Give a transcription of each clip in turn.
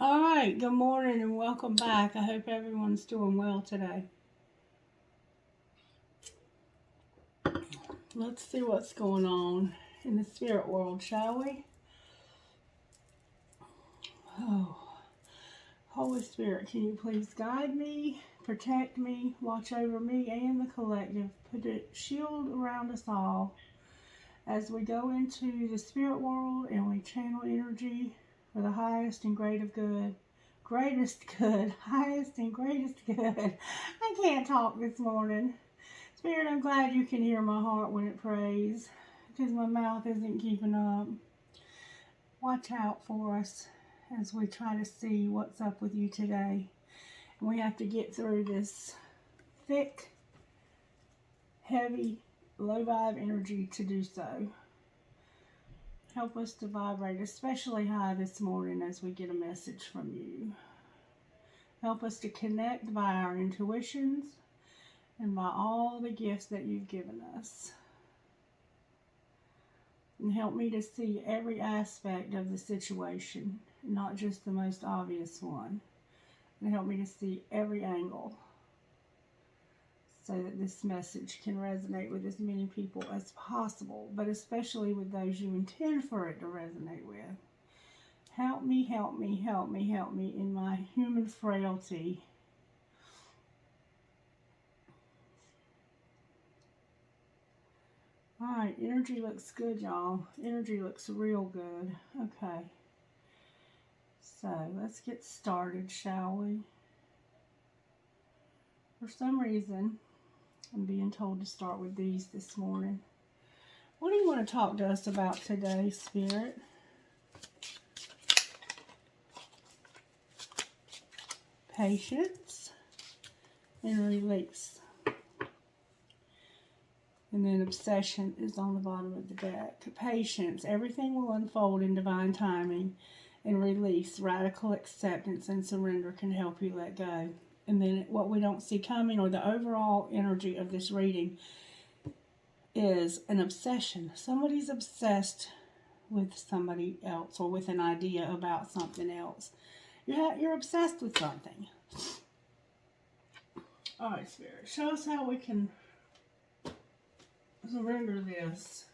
All right, good morning and welcome back. I hope everyone's doing well today. Let's see what's going on in the spirit world, shall we? Oh, Holy Spirit, can you please guide me, protect me, watch over me and the collective, put a shield around us all as we go into the spirit world and we channel energy for the highest and greatest good. Greatest good, highest and greatest good. I can't talk this morning. Spirit, I'm glad you can hear my heart when it prays, because my mouth isn't keeping up. Watch out for us as we try to see what's up with you today. And we have to get through this thick, heavy, low vibe energy to do so. Help us to vibrate especially high this morning as we get a message from you. Help us to connect by our intuitions and by all the gifts that you've given us. And help me to see every aspect of the situation, not just the most obvious one. And help me to see every angle so that this message can resonate with as many people as possible, but especially with those you intend for it to resonate with. Help me, help me, help me, help me in my human frailty. Alright, energy looks good, y'all. Energy looks real good. Okay. So, let's get started, shall we? For some reason, I'm being told to start with these this morning. What do you want to talk to us about today, Spirit? Patience and release. And then obsession is on the bottom of the deck. Patience, everything will unfold in divine timing. And release, radical acceptance and surrender can help you let go. And then what we don't see coming, or the overall energy of this reading, is an obsession. Somebody's obsessed with somebody else or with an idea about something else. You're obsessed with something. All right, Spirit, show us how we can surrender this.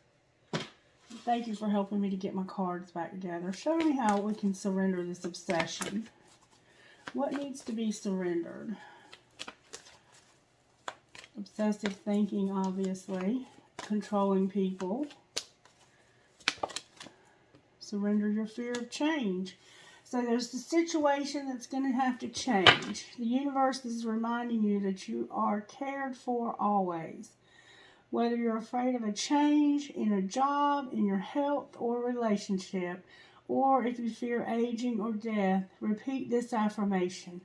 Thank you for helping me to get my cards back together. Show me how we can surrender this obsession. What needs to be surrendered? Obsessive thinking, obviously. Controlling people. Surrender your fear of change. So there's the situation that's going to have to change. The universe is reminding you that you are cared for always. Whether you're afraid of a change in a job, in your health or relationship, or if you fear aging or death, repeat this affirmation.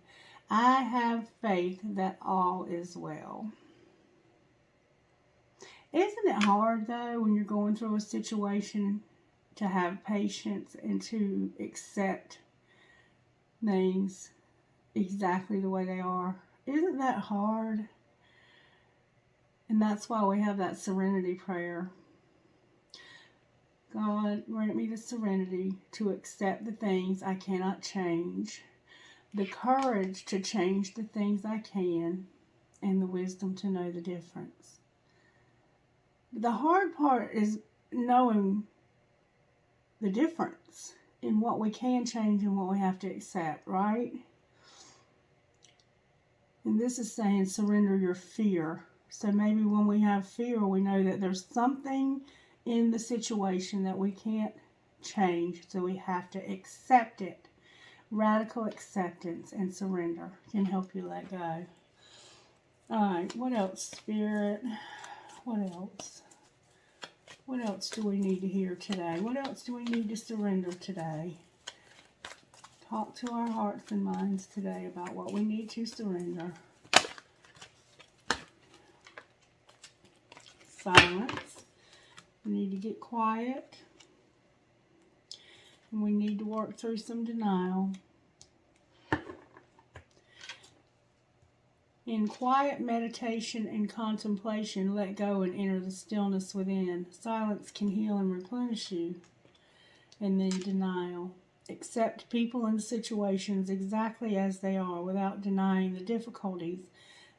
I have faith that all is well. Isn't it hard, though, when you're going through a situation to have patience and to accept things exactly the way they are? Isn't that hard? And that's why we have that serenity prayer. God, grant me the serenity to accept the things I cannot change, the courage to change the things I can, and the wisdom to know the difference. The hard part is knowing the difference in what we can change and what we have to accept, right? And this is saying surrender your fear. So maybe when we have fear, we know that there's something in the situation that we can't change, so we have to accept it. Radical acceptance and surrender can help you let go. Alright, what else, Spirit? What else? What else do we need to hear today? What else do we need to surrender today? Talk to our hearts and minds today about what we need to surrender. Silence. We need to get quiet. And we need to work through some denial. In quiet meditation and contemplation, let go and enter the stillness within. Silence can heal and replenish you. And then denial. Accept people and situations exactly as they are without denying the difficulties.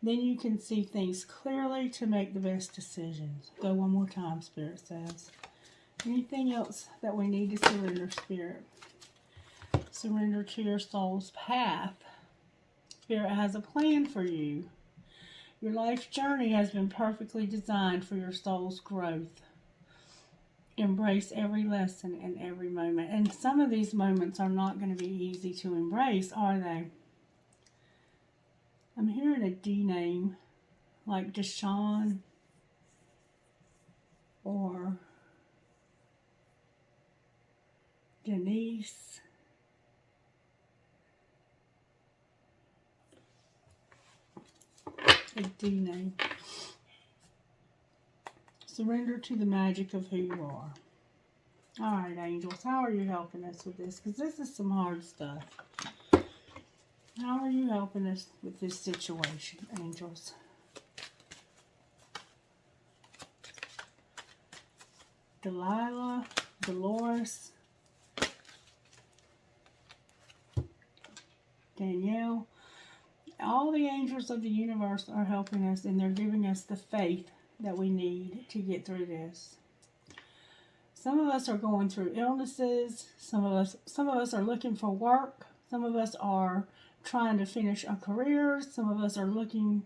Then you can see things clearly to make the best decisions. Go one more time, Spirit says. Anything else that we need to surrender, Spirit? Surrender to your soul's path. Spirit has a plan for you. Your life journey has been perfectly designed for your soul's growth. Embrace every lesson and every moment. And some of these moments are not going to be easy to embrace, are they? I'm hearing a D name, like Deshaun or Denise. A D name. Surrender to the magic of who you are. All right, angels, how are you helping us with this? Because this is some hard stuff. How are you helping us with this situation, angels? Delilah, Dolores, Danielle. All the angels of the universe are helping us, and they're giving us the faith that we need to get through this. Some of us are going through illnesses. Some of us are looking for work. Some of us are trying to finish our careers. Some of us are looking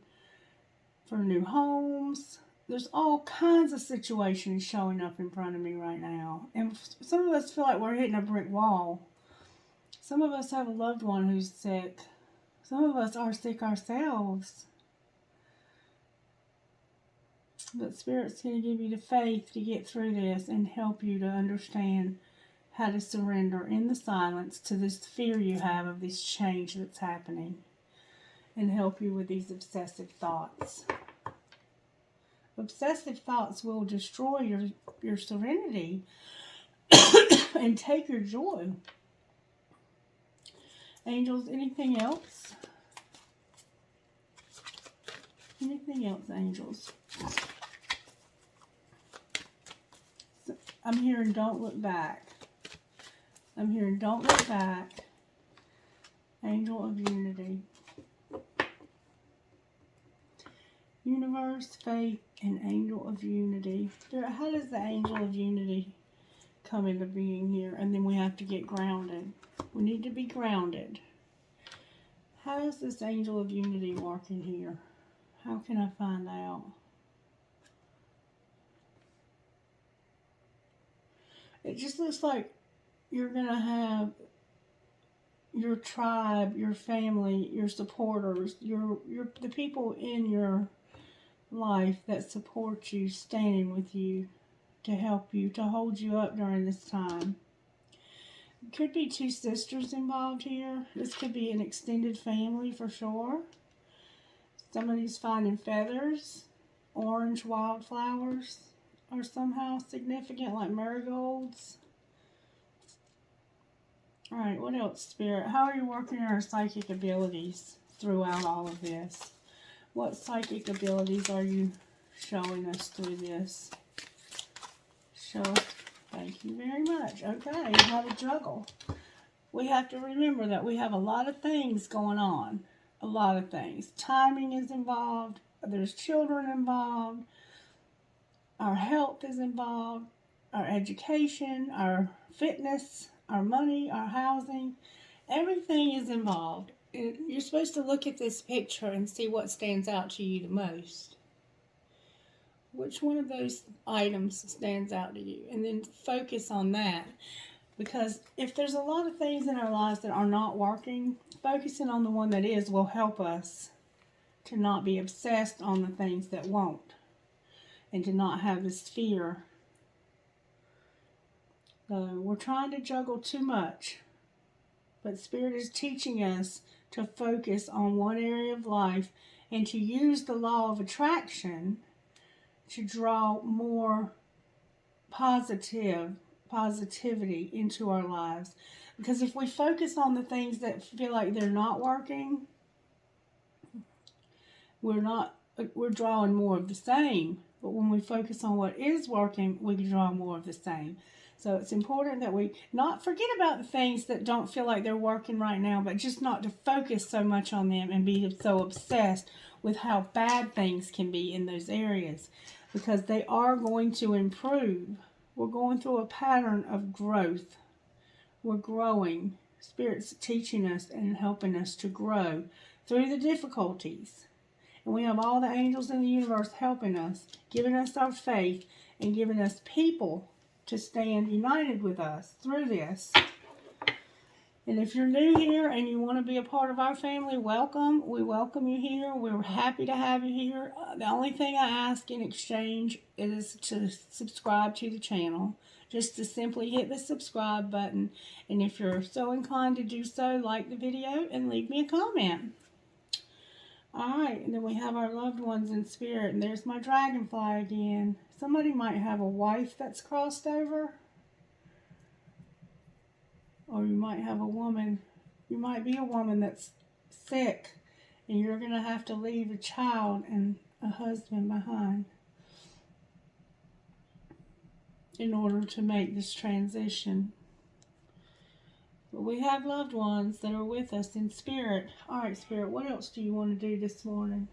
for new homes. There's all kinds of situations showing up in front of me right now. And some of us feel like we're hitting a brick wall. Some of us have a loved one who's sick. Some of us are sick ourselves. But Spirit's going to give you the faith to get through this and help you to understand how to surrender in the silence to this fear you have of this change that's happening, and help you with these obsessive thoughts. Obsessive thoughts will destroy your serenity and take your joy. Angels, anything else? Anything else, angels? I'm hearing don't look back. I'm hearing don't look back. Angel of unity. Universe, faith, and angel of unity. How does the angel of unity come into being here? And then we have to get grounded. We need to be grounded. How is this angel of unity working here? How can I find out? It just looks like you're going to have your tribe, your family, your supporters, the people in your life that support you, standing with you, to help you, to hold you up during this time. Could be two sisters involved here. This could be an extended family for sure. Somebody's finding feathers. Orange wildflowers are somehow significant, like marigolds. Alright, what else, Spirit? How are you working on our psychic abilities throughout all of this? What psychic abilities are you showing us through this? Thank you very much. Okay, you have a juggle. We have to remember that we have a lot of things going on. A lot of things. Timing is involved. There's children involved. Our health is involved. Our education, our fitness, our money, our housing. Everything is involved. You're supposed to look at this picture and see what stands out to you the most. Which one of those items stands out to you? And then focus on that. Because if there's a lot of things in our lives that are not working, focusing on the one that is will help us to not be obsessed on the things that won't. And to not have this fear. We're trying to juggle too much. But Spirit is teaching us to focus on one area of life and to use the law of attraction to draw more positivity into our lives. Because if we focus on the things that feel like they're not working, we're drawing more of the same. But when we focus on what is working, we can draw more of the same. So it's important that we not forget about the things that don't feel like they're working right now, but just not to focus so much on them and be so obsessed with how bad things can be in those areas, because they are going to improve. We're going through a pattern of growth. We're growing. Spirit's teaching us and helping us to grow through the difficulties. And we have all the angels in the universe helping us, giving us our faith, and giving us people to stand united with us through this. And if you're new here and you want to be a part of our family, welcome. We welcome you here. We're happy to have you here. The only thing I ask in exchange is to subscribe to the channel. Just to simply hit the subscribe button. And if you're so inclined to do so, like the video and leave me a comment. Alright, and then we have our loved ones in spirit. And there's my dragonfly again. Somebody might have a wife that's crossed over. Or you might have a woman. You might be a woman that's sick. And you're going to have to leave a child and a husband behind in order to make this transition. But we have loved ones that are with us in spirit. Alright, Spirit, what else do you want to do this morning?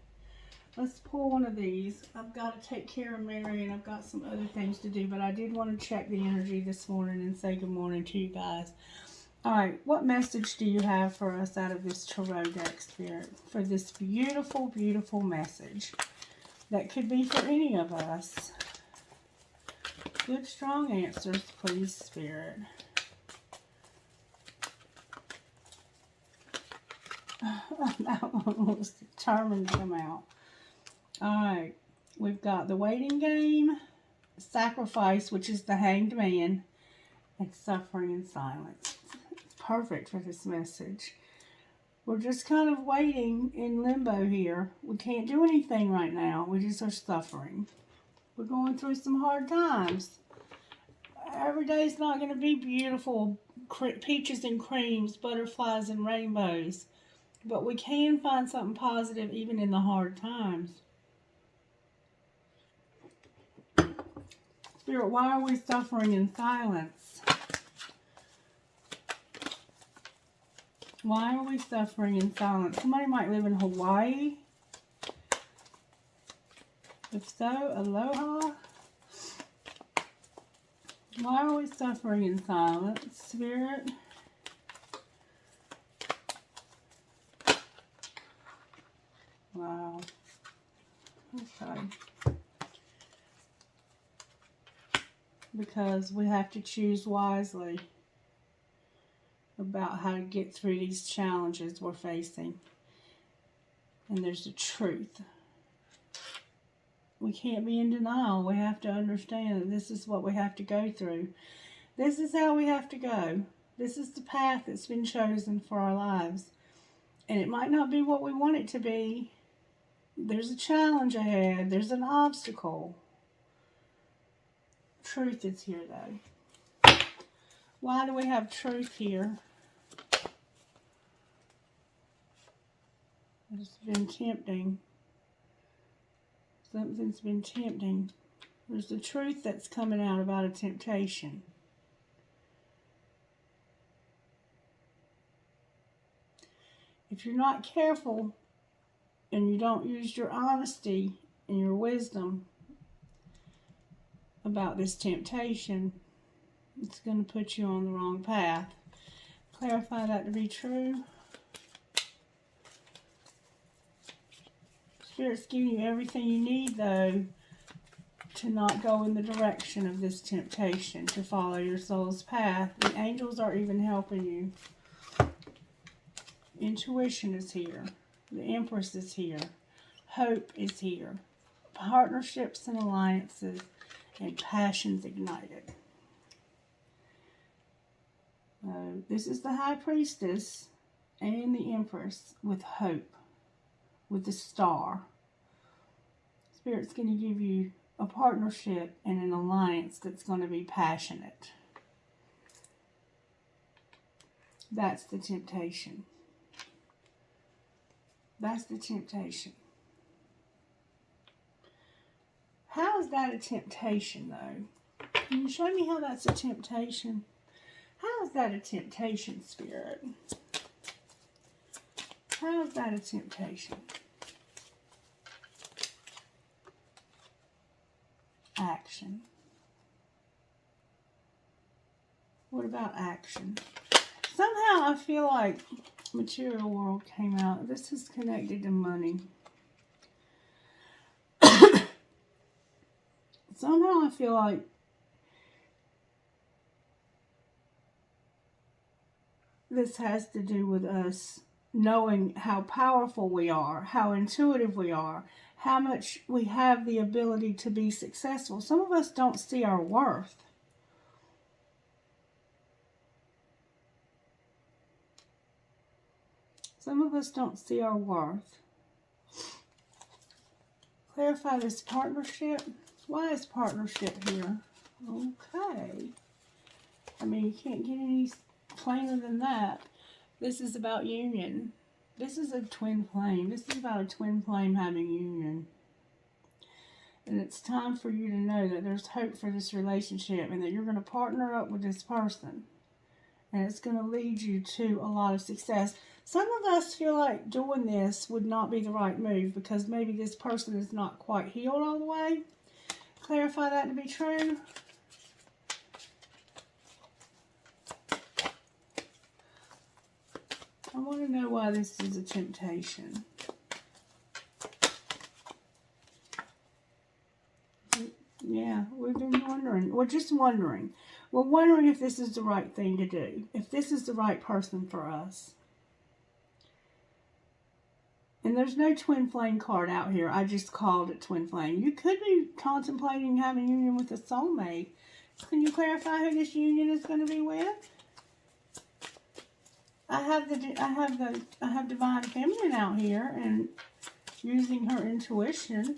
Let's pull one of these. I've got to take care of Mary and I've got some other things to do, but I did want to check the energy this morning and say good morning to you guys. Alright, what message do you have for us out of this tarot deck, Spirit? For this beautiful, beautiful message that could be for any of us. Good, strong answers, please, Spirit. That one was determined to come out. Alright, we've got the waiting game, sacrifice, which is the hanged man, and suffering in silence. It's perfect for this message. We're just kind of waiting in limbo here. We can't do anything right now. We just are suffering. We're going through some hard times. Every day's not going to be beautiful peaches and creams, butterflies and rainbows. But we can find something positive even in the hard times. Spirit, why are we suffering in silence? Why are we suffering in silence? Somebody might live in Hawaii. If so, aloha. Why are we suffering in silence, Spirit? Wow. Okay. Because we have to choose wisely about how to get through these challenges we're facing. And there's the truth. We can't be in denial. We have to understand that this is what we have to go through. This is how we have to go. This is the path that's been chosen for our lives. And it might not be what we want it to be. There's a challenge ahead. There's an obstacle. Truth is here, though. Why do we have truth here? It's been tempting. Something's been tempting. There's the truth that's coming out about a temptation. If you're not careful and you don't use your honesty and your wisdom about this temptation, it's going to put you on the wrong path. Clarify that to be true. Spirit's giving you everything you need, though, to not go in the direction of this temptation, to follow your soul's path. The angels are even helping you. Intuition is here. The Empress is here. Hope is here. Partnerships and alliances and passions ignited. This is the High Priestess and the Empress with hope, with the star. Spirit's going to give you a partnership and an alliance that's going to be passionate. That's the temptation. That's the temptation. How is that a temptation, though? Can you show me how that's a temptation? How is that a temptation, Spirit? How is that a temptation? Action. What about action? Somehow I feel like material world came out. This is connected to money. Somehow I feel like this has to do with us knowing how powerful we are, how intuitive we are, how much we have the ability to be successful. Some of us don't see our worth. Some of us don't see our worth. Clarify this partnership. Why is partnership here? Okay. I mean, you can't get any plainer than that. This is about union. This is a twin flame. This is about a twin flame having union. And it's time for you to know that there's hope for this relationship and that you're going to partner up with this person. And it's going to lead you to a lot of success. Some of us feel like doing this would not be the right move because maybe this person is not quite healed all the way. Clarify that to be true. I want to know why this is a temptation. Yeah, we've been wondering. We're just wondering. We're wondering if this is the right thing to do. If this is the right person for us. And there's no twin flame card out here. I just called it twin flame. You could be contemplating having union with a soulmate. Can you clarify who this union is going to be with? I have divine feminine out here and using her intuition.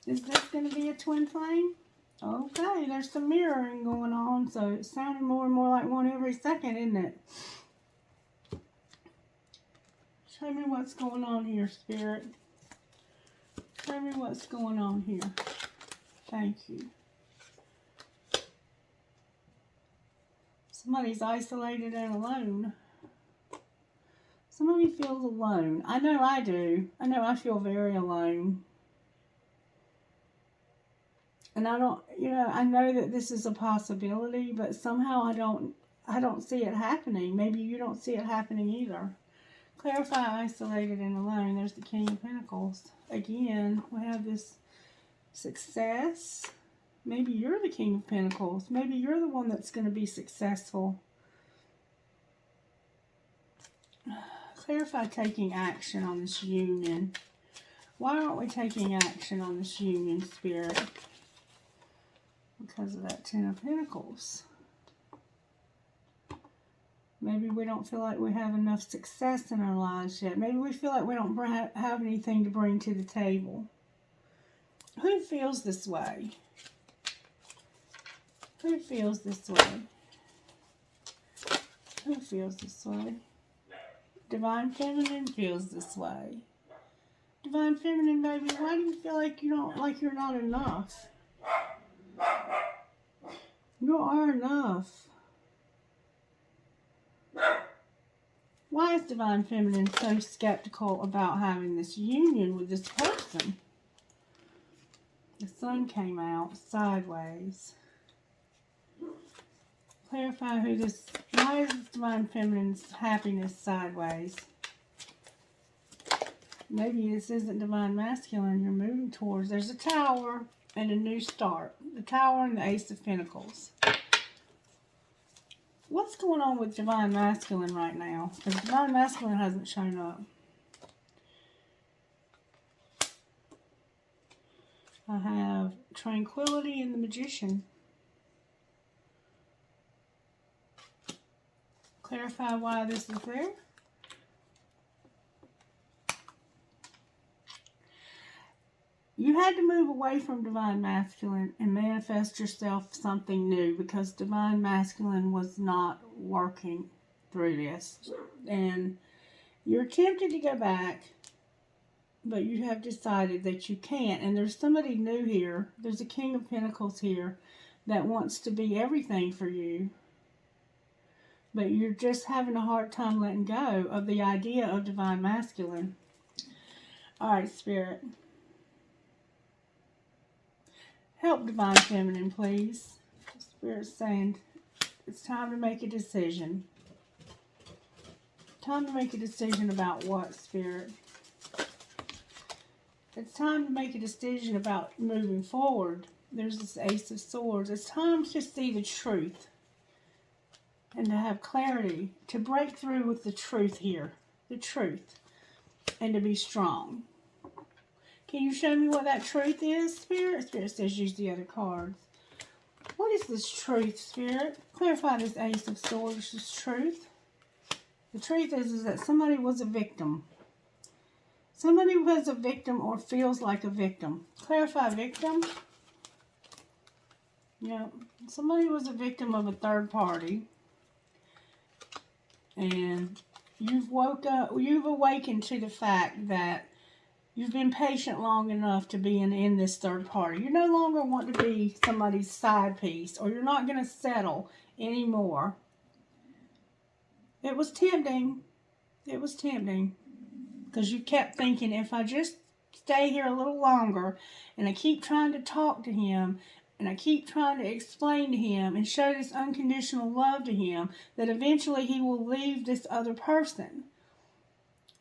Is this going to be a twin flame? Okay, there's some mirroring going on, so it's sounding more and more like one every second, isn't it? Show me what's going on here, Spirit. Show me what's going on here. Thank you. Somebody's isolated and alone. Somebody feels alone. I know I do. I know I feel very alone. And I don't, I know that this is a possibility, but somehow I don't see it happening. Maybe you don't see it happening either. Clarify isolated and alone. There's the King of Pentacles. Again, we have this success. Maybe you're the King of Pentacles. Maybe you're the one that's going to be successful. Clarify taking action on this union. Why aren't we taking action on this union, Spirit? Because of that Ten of Pentacles. Maybe we don't feel like we have enough success in our lives yet. Maybe we feel like we don't have anything to bring to the table. Who feels this way? Who feels this way? Who feels this way? Divine Feminine feels this way. Divine Feminine, baby, why do you feel like you're not enough? You are enough. Why is Divine Feminine so skeptical about having this union with this person? The Sun came out sideways. Clarify why is Divine Feminine's happiness sideways? Maybe this isn't Divine Masculine you're moving towards. There's a Tower and a new start. The Tower and the Ace of Pentacles. What's going on with Divine Masculine right now? Because Divine Masculine hasn't shown up. I have Tranquility and the Magician. Clarify why this is there. You had to move away from Divine Masculine and manifest yourself something new because Divine Masculine was not working through this. And you're tempted to go back, but you have decided that you can't. And there's somebody new here. There's a King of Pentacles here that wants to be everything for you. But you're just having a hard time letting go of the idea of Divine Masculine. All right, Spirit. Help Divine Feminine, please. Spirit's saying it's time to make a decision. Time to make a decision about what, Spirit? It's time to make a decision about moving forward. There's this Ace of Swords. It's time to see the truth and to have clarity, to break through with the truth here. The truth. And to be strong. Can you show me what that truth is, Spirit? Spirit says use the other cards. What is this truth, Spirit? Clarify this Ace of Swords, this truth. The truth is that somebody was a victim. Somebody was a victim or feels like a victim. Clarify victim. Yeah, somebody was a victim of a third party. And you've awakened to the fact that you've been patient long enough to be in this third party. You no longer want to be somebody's side piece, or you're not going to settle anymore. It was tempting. It was tempting. Because you kept thinking, if I just stay here a little longer, and I keep trying to talk to him, and I keep trying to explain to him, and show this unconditional love to him, that eventually he will leave this other person.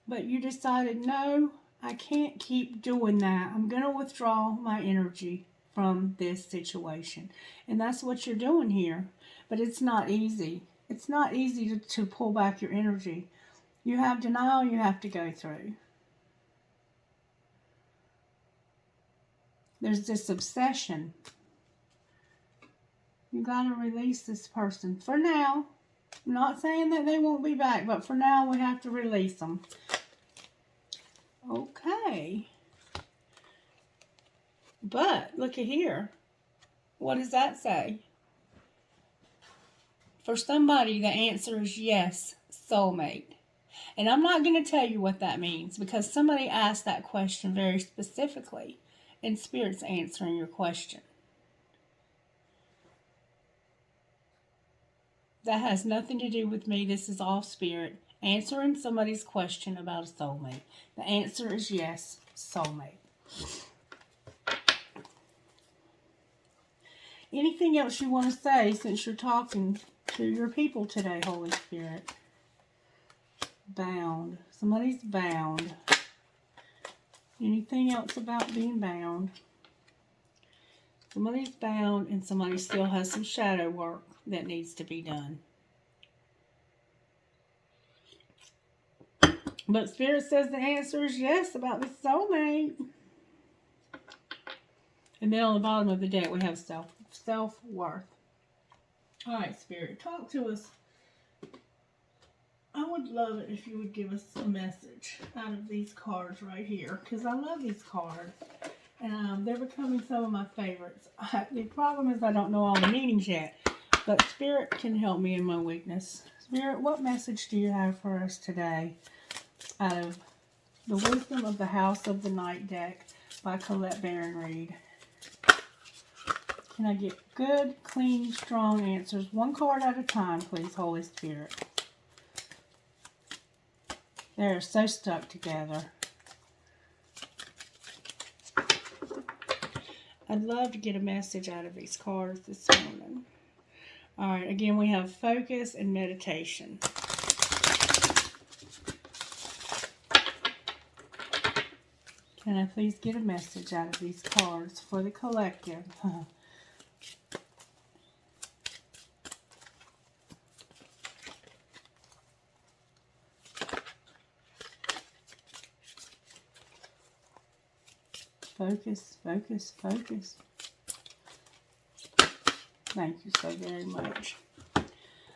But you decided, no, I can't keep doing that. I'm going to withdraw my energy from this situation. And that's what you're doing here. But it's not easy. It's not easy to pull back your energy. You have denial you have to go through. There's this obsession. You got to release this person. For now. I'm not saying that they won't be back, but for now we have to release them. Okay. But look at here. What does that say? For somebody, the answer is yes, soulmate. And I'm not going to tell you what that means, because somebody asked that question very specifically, and Spirit's answering your question. That has nothing to do with me. This is all Spirit answering somebody's question about a soulmate. The answer is yes, soulmate. Anything else you want to say since you're talking to your people today, Holy Spirit? Bound. Somebody's bound. Anything else about being bound? Somebody's bound and somebody still has some shadow work that needs to be done. But Spirit says the answer is yes about the soulmate. And then on the bottom of the deck we have self-worth. Alright, Spirit, talk to us. I would love it if you would give us a message out of these cards right here. Because I love these cards. And they're becoming some of my favorites. The problem is I don't know all the meanings yet. But Spirit can help me in my weakness. Spirit, what message do you have for us today out of the Wisdom of the House of the Night deck by Colette Baron Reed? Can I get good, clean, strong answers? One card at a time, please, Holy Spirit. They're so stuck together. I'd love to get a message out of these cards this morning. Alright, again, we have focus and meditation. Can I please get a message out of these cards for the collective? Focus, focus, focus. Thank you so very much.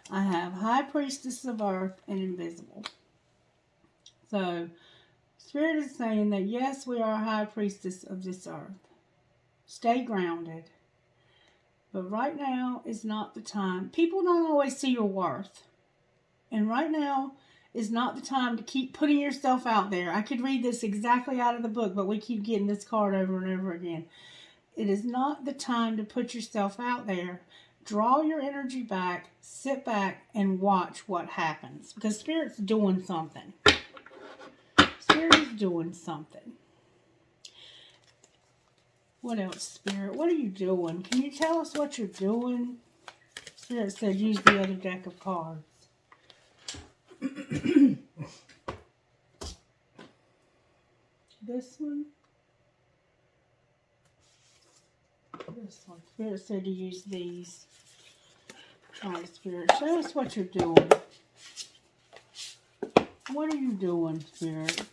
I have High Priestess of Earth and Invisible. So, Spirit is saying that yes, we are a High Priestess of this earth. Stay grounded. But right now is not the time. People don't always see your worth. And right now is not the time to keep putting yourself out there. I could read this exactly out of the book, but we keep getting this card over and over again. It is not the time to put yourself out there. Draw your energy back, sit back, and watch what happens. Because Spirit's doing something. Spirit is doing something. What else, Spirit? What are you doing? Can you tell us what you're doing? Spirit said use the other deck of cards. This one. This one. Spirit said to use these. Alright, Spirit, show us what you're doing. What are you doing, Spirit?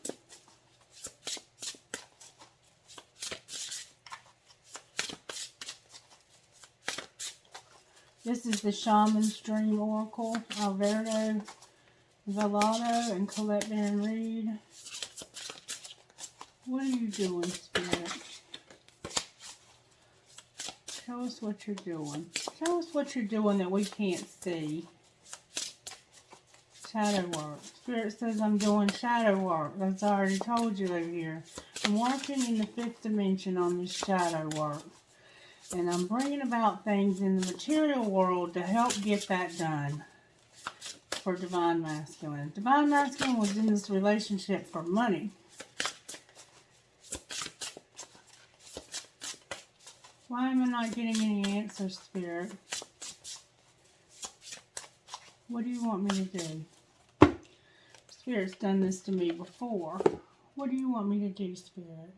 This is the Shaman's Dream Oracle. Alberto Villado and Colette Baron Reed. What are you doing, Spirit? Show us what you're doing. Show us what you're doing that we can't see. Shadow work. Spirit says I'm doing shadow work. That's already told you over here. I'm working in the 5th dimension on this shadow work. And I'm bringing about things in the material world to help get that done for Divine Masculine. Divine Masculine was in this relationship for money. Why am I not getting any answers, Spirit? What do you want me to do? Spirit's done this to me before. What do you want me to do, Spirit?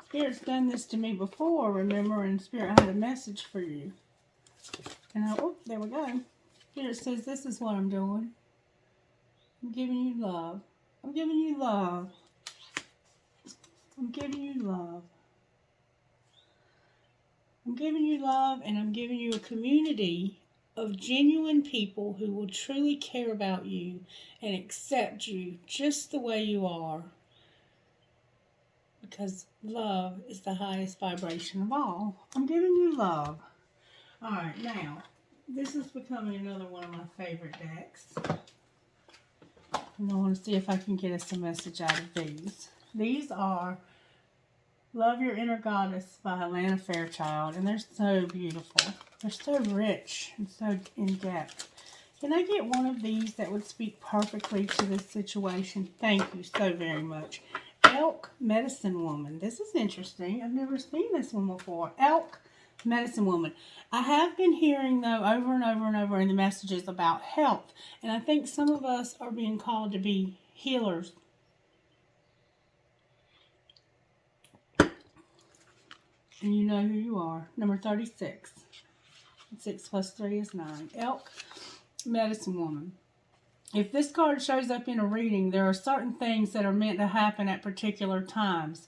Spirit's done this to me before, remember, and Spirit had a message for you. And oh, there we go. Spirit says, this is what I'm doing. I'm giving you love. I'm giving you love. I'm giving you love. I'm giving you love, and I'm giving you a community of genuine people who will truly care about you and accept you just the way you are. Because love is the highest vibration of all. I'm giving you love. Alright, now, this is becoming another one of my favorite decks. And I want to see if I can get us a message out of these. These are Love Your Inner Goddess by Alana Fairchild. And they're so beautiful. They're so rich and so in-depth. Can I get one of these that would speak perfectly to this situation? Thank you so very much. Elk Medicine Woman. This is interesting. I've never seen this one before. Elk Medicine Woman. I have been hearing, though, over and over and over in the messages about health. And I think some of us are being called to be healers. And you know who you are. Number 36. 6 plus 3 is 9. Elk Medicine Woman. If this card shows up in a reading, there are certain things that are meant to happen at particular times.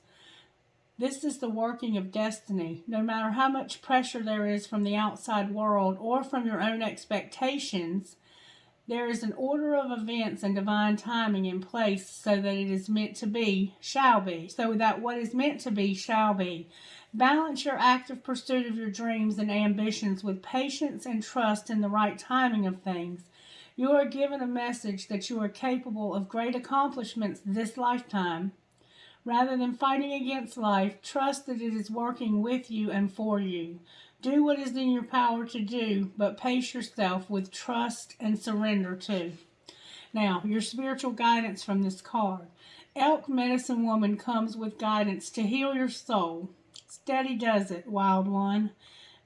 This is the working of destiny. No matter how much pressure there is from the outside world or from your own expectations, there is an order of events and divine timing in place so that it is meant to be, shall be. So that what is meant to be, shall be. Balance your active pursuit of your dreams and ambitions with patience and trust in the right timing of things. You are given a message that you are capable of great accomplishments this lifetime. Rather than fighting against life, trust that it is working with you and for you. Do what is in your power to do, but pace yourself with trust and surrender too. Now, your spiritual guidance from this card. Elk Medicine Woman comes with guidance to heal your soul. Steady does it, wild one.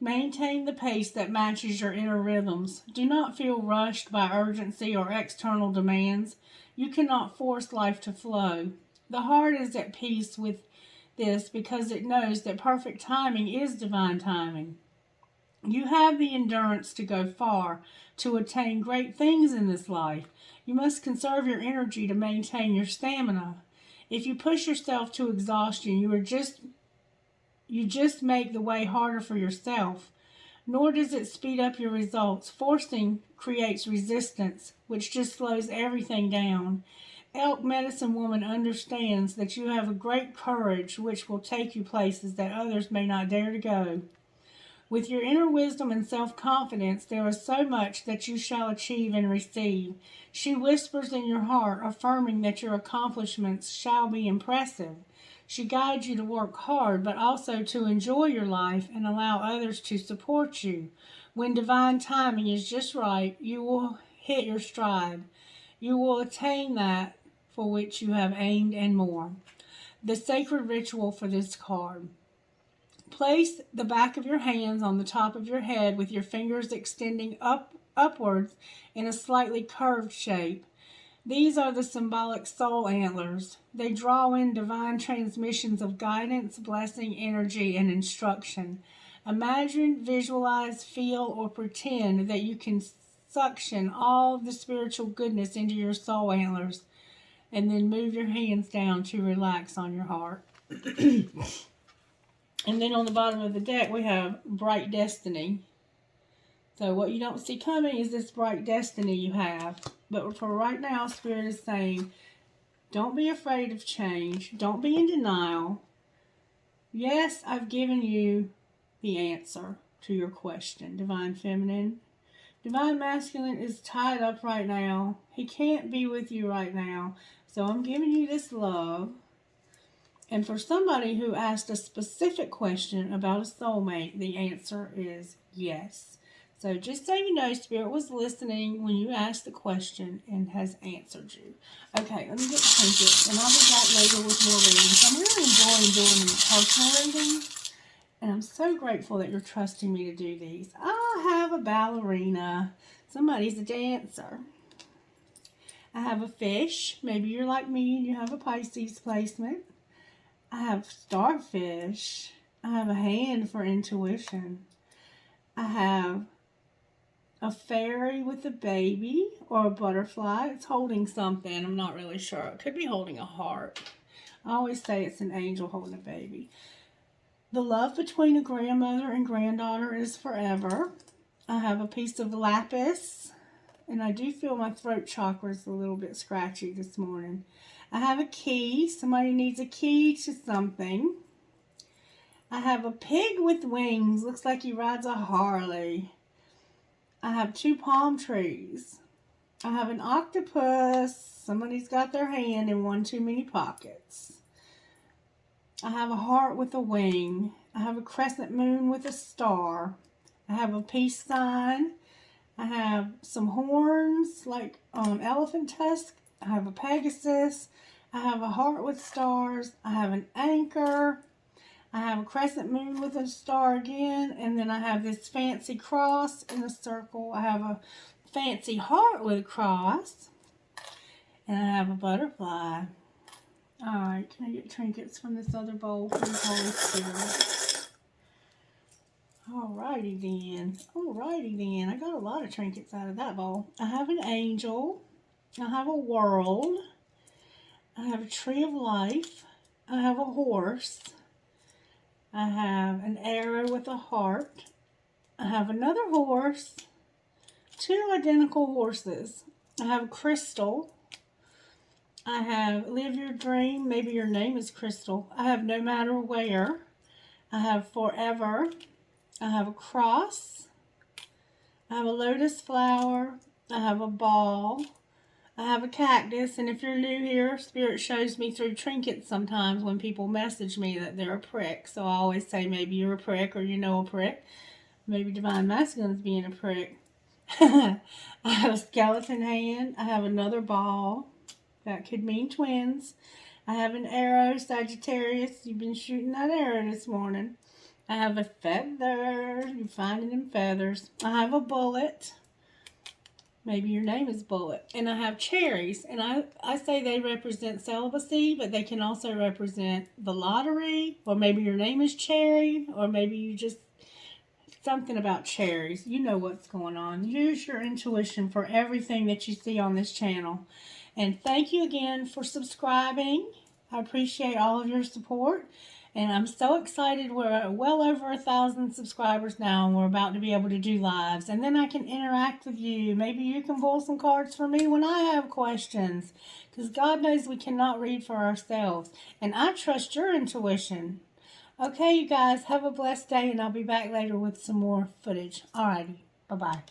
Maintain the pace that matches your inner rhythms. Do not feel rushed by urgency or external demands. You cannot force life to flow. The heart is at peace with this because it knows that perfect timing is divine timing. You have the endurance to go far, to attain great things in this life. You must conserve your energy to maintain your stamina. If you push yourself to exhaustion, you just make the way harder for yourself. nor does it speed up your results. Forcing creates resistance, which just slows everything down. Elk Medicine Woman understands that you have a great courage which will take you places that others may not dare to go. With your inner wisdom and self-confidence, there is so much that you shall achieve and receive. She whispers in your heart, affirming that your accomplishments shall be impressive. She guides you to work hard, but also to enjoy your life and allow others to support you. When divine timing is just right, you will hit your stride. You will attain that for which you have aimed and more. The sacred ritual for this card. Place the back of your hands on the top of your head with your fingers extending upwards in a slightly curved shape. These are the symbolic soul antlers. They draw in divine transmissions of guidance, blessing, energy, and instruction. Imagine, visualize, feel, or pretend that you can suction all the spiritual goodness into your soul antlers, and then move your hands down to relax on your heart. And then on the bottom of the deck, we have Bright Destiny. So what you don't see coming is this bright destiny you have. But for right now, Spirit is saying, don't be afraid of change. Don't be in denial. Yes, I've given you the answer to your question, Divine Feminine. Divine Masculine is tied up right now. He can't be with you right now. So I'm giving you this love. And for somebody who asked a specific question about a soulmate, the answer is yes. So just so you know, Spirit was listening when you asked the question and has answered you. Okay, let me get Trinket, and I'll be back later with more readings. I'm really enjoying doing these personal readings, and I'm so grateful that you're trusting me to do these. I have a ballerina. Somebody's a dancer. I have a fish. Maybe you're like me and you have a Pisces placement. I have starfish. I have a hand for intuition. I have a fairy with a baby or a butterfly. It's holding something. I'm not really sure. It could be holding a heart. I always say it's an angel holding a baby. The love between a grandmother and granddaughter is forever. I have a piece of lapis. And I do feel my throat chakra is a little bit scratchy this morning. I have a key. Somebody needs a key to something. I have a pig with wings. Looks like he rides a Harley. I have 2 palm trees. I have an octopus. Somebody's got their hand in one too many pockets. I have a heart with a wing. I have a crescent moon with a star. I have a peace sign. I have some horns like elephant tusk. I have a Pegasus. I have a heart with stars. I have an anchor. I have a crescent moon with a star again. And then I have this fancy cross in a circle. I have a fancy heart with a cross. And I have a butterfly. Alright, can I get trinkets from this other bowl, please, Holy Spirit? Alrighty then. Alrighty then. I got a lot of trinkets out of that bowl. I have an angel. I have a world. I have a tree of life. I have a horse. I have an arrow with a heart. I have another horse. 2 identical horses. I have a crystal. I have live your dream. Maybe your name is Crystal. I have no matter where. I have forever. I have a cross. I have a lotus flower. I have a ball. I have a cactus, and if you're new here, Spirit shows me through trinkets sometimes when people message me that they're a prick. So I always say maybe you're a prick or you know a prick. Maybe Divine Masculine's being a prick. I have a skeleton hand. I have another ball. That could mean twins. I have an arrow, Sagittarius. You've been shooting that arrow this morning. I have a feather. You're finding them feathers. I have a bullet. Maybe your name is Bullet. And I have cherries. And I say they represent celibacy, but they can also represent the lottery. Or maybe your name is Cherry. Or maybe you just, something about cherries. You know what's going on. Use your intuition for everything that you see on this channel. And thank you again for subscribing. I appreciate all of your support. And I'm so excited. We're well over 1,000 subscribers now, and we're about to be able to do lives. And then I can interact with you. Maybe you can pull some cards for me when I have questions. Because God knows we cannot read for ourselves. And I trust your intuition. Okay, you guys, have a blessed day, and I'll be back later with some more footage. Alrighty, bye-bye.